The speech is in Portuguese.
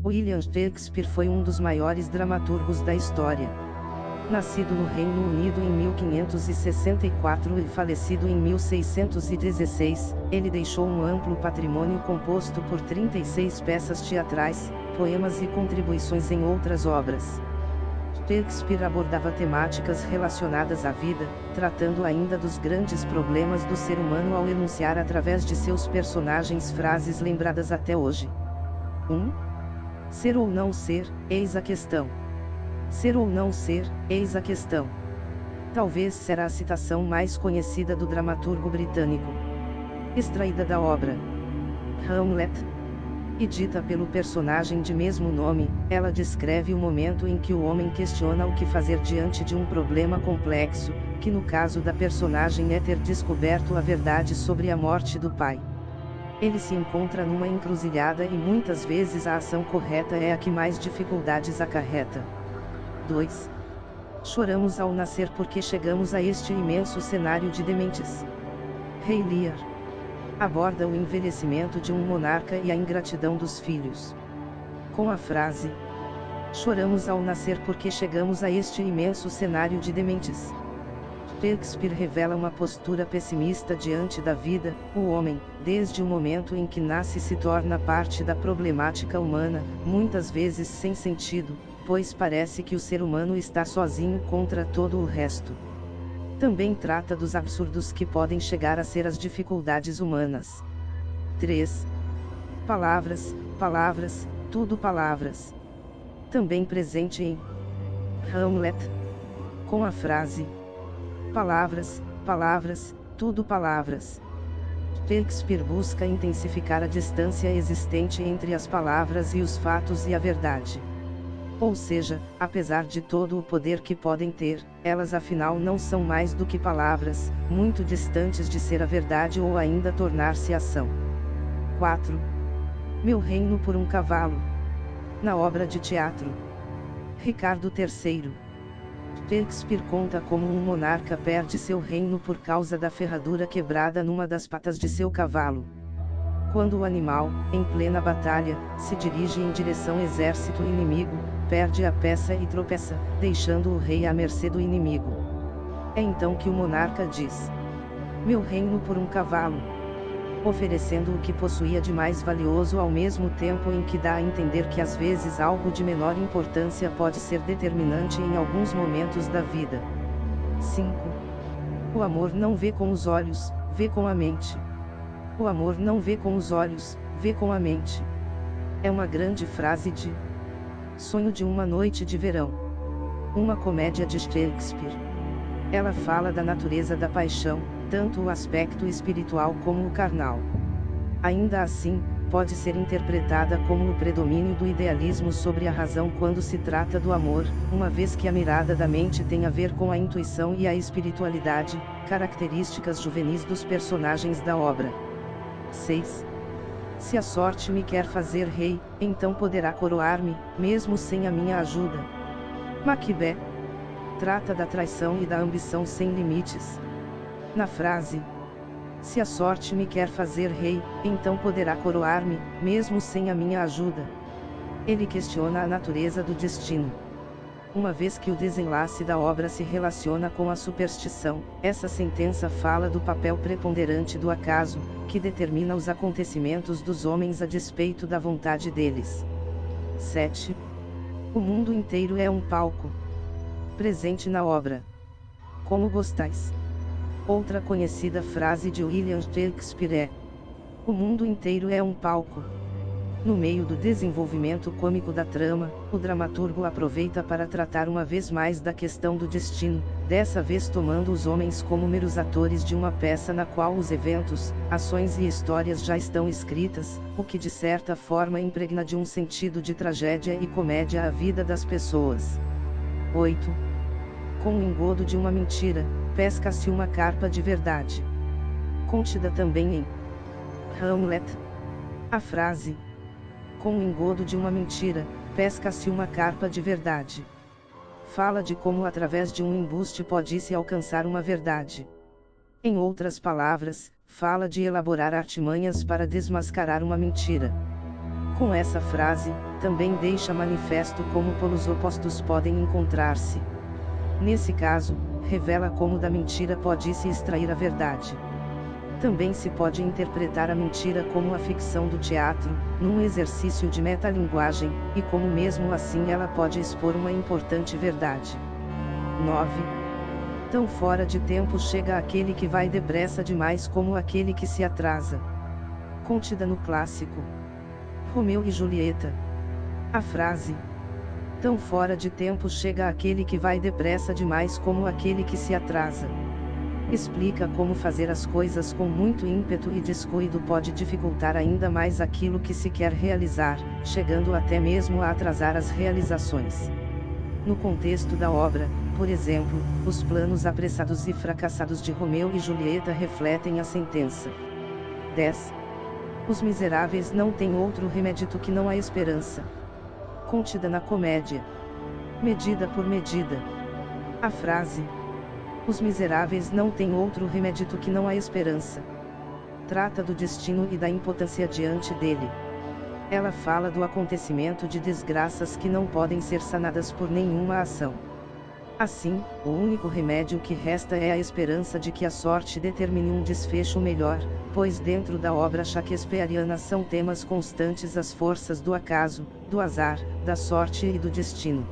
William Shakespeare foi um dos maiores dramaturgos da história. Nascido no Reino Unido em 1564 e falecido em 1616, ele deixou um amplo patrimônio composto por 36 peças teatrais, poemas e contribuições em outras obras. Shakespeare abordava temáticas relacionadas à vida, tratando ainda dos grandes problemas do ser humano ao enunciar através de seus personagens frases lembradas até hoje. 1. Ser ou não ser, eis a questão. Ser ou não ser, eis a questão. Talvez será a citação mais conhecida do dramaturgo britânico. Extraída da obra Hamlet e dita pelo personagem de mesmo nome, ela descreve o momento em que o homem questiona o que fazer diante de um problema complexo, que no caso da personagem é ter descoberto a verdade sobre a morte do pai. Ele se encontra numa encruzilhada e muitas vezes a ação correta é a que mais dificuldades acarreta. 2. Choramos ao nascer porque chegamos a este imenso cenário de dementes. Rei Lear aborda o envelhecimento de um monarca e a ingratidão dos filhos. Com a frase: choramos ao nascer porque chegamos a este imenso cenário de dementes. Shakespeare revela uma postura pessimista diante da vida. O homem, desde o momento em que nasce, se torna parte da problemática humana, muitas vezes sem sentido, pois parece que o ser humano está sozinho contra todo o resto. Também trata dos absurdos que podem chegar a ser as dificuldades humanas. 3. Palavras, palavras, tudo palavras. Também presente em Hamlet, com a frase: palavras, palavras, tudo palavras. Shakespeare busca intensificar a distância existente entre as palavras e os fatos e a verdade. Ou seja, apesar de todo o poder que podem ter, elas afinal não são mais do que palavras, muito distantes de ser a verdade ou ainda tornar-se ação. 4. Meu reino por um cavalo. Na obra de teatro Ricardo III, Shakespeare conta como um monarca perde seu reino por causa da ferradura quebrada numa das patas de seu cavalo. Quando o animal, em plena batalha, se dirige em direção ao exército inimigo, perde a peça e tropeça, deixando o rei à mercê do inimigo. É então que o monarca diz: meu reino por um cavalo, oferecendo o que possuía de mais valioso ao mesmo tempo em que dá a entender que às vezes algo de menor importância pode ser determinante em alguns momentos da vida. 5. O amor não vê com os olhos, vê com a mente. O amor não vê com os olhos, vê com a mente. É uma grande frase de Sonho de uma Noite de Verão, uma comédia de Shakespeare. Ela fala da natureza da paixão, tanto o aspecto espiritual como o carnal. Ainda assim, pode ser interpretada como o predomínio do idealismo sobre a razão quando se trata do amor, uma vez que a mirada da mente tem a ver com a intuição e a espiritualidade, características juvenis dos personagens da obra. 6. Se a sorte me quer fazer rei, então poderá coroar-me, mesmo sem a minha ajuda. Macbeth trata da traição e da ambição sem limites. Na frase: se a sorte me quer fazer rei, então poderá coroar-me, mesmo sem a minha ajuda. Ele questiona a natureza do destino. Uma vez que o desenlace da obra se relaciona com a superstição, essa sentença fala do papel preponderante do acaso, que determina os acontecimentos dos homens a despeito da vontade deles. 7. O mundo inteiro é um palco. Presente na obra Como Gostais. Outra conhecida frase de William Shakespeare é: o mundo inteiro é um palco. No meio do desenvolvimento cômico da trama, o dramaturgo aproveita para tratar uma vez mais da questão do destino, dessa vez tomando os homens como meros atores de uma peça na qual os eventos, ações e histórias já estão escritas, o que de certa forma impregna de um sentido de tragédia e comédia a vida das pessoas. 8. Com o engodo de uma mentira, pesca-se uma carpa de verdade. Contida também em Hamlet. A frase: com o engodo de uma mentira, pesca-se uma carpa de verdade. Fala de como através de um embuste pode-se alcançar uma verdade. Em outras palavras, fala de elaborar artimanhas para desmascarar uma mentira. Com essa frase, também deixa manifesto como polos opostos podem encontrar-se. Nesse caso, revela como da mentira pode-se extrair a verdade. Também se pode interpretar a mentira como a ficção do teatro, num exercício de metalinguagem, e como mesmo assim ela pode expor uma importante verdade. 9. Tão fora de tempo chega aquele que vai depressa demais como aquele que se atrasa. Contida no clássico Romeu e Julieta. A frase "tão fora de tempo chega aquele que vai depressa demais como aquele que se atrasa" explica como fazer as coisas com muito ímpeto e descuido pode dificultar ainda mais aquilo que se quer realizar, chegando até mesmo a atrasar as realizações. No contexto da obra, por exemplo, os planos apressados e fracassados de Romeu e Julieta refletem a sentença. 10. Os miseráveis não têm outro remédio que não a esperança. Contida na comédia Medida por Medida. A frase "Os miseráveis não têm outro remédio que não a esperança" trata do destino e da impotência diante dele. Ela fala do acontecimento de desgraças que não podem ser sanadas por nenhuma ação. Assim, o único remédio que resta é a esperança de que a sorte determine um desfecho melhor, pois dentro da obra shakespeariana são temas constantes as forças do acaso, do azar, da sorte e do destino.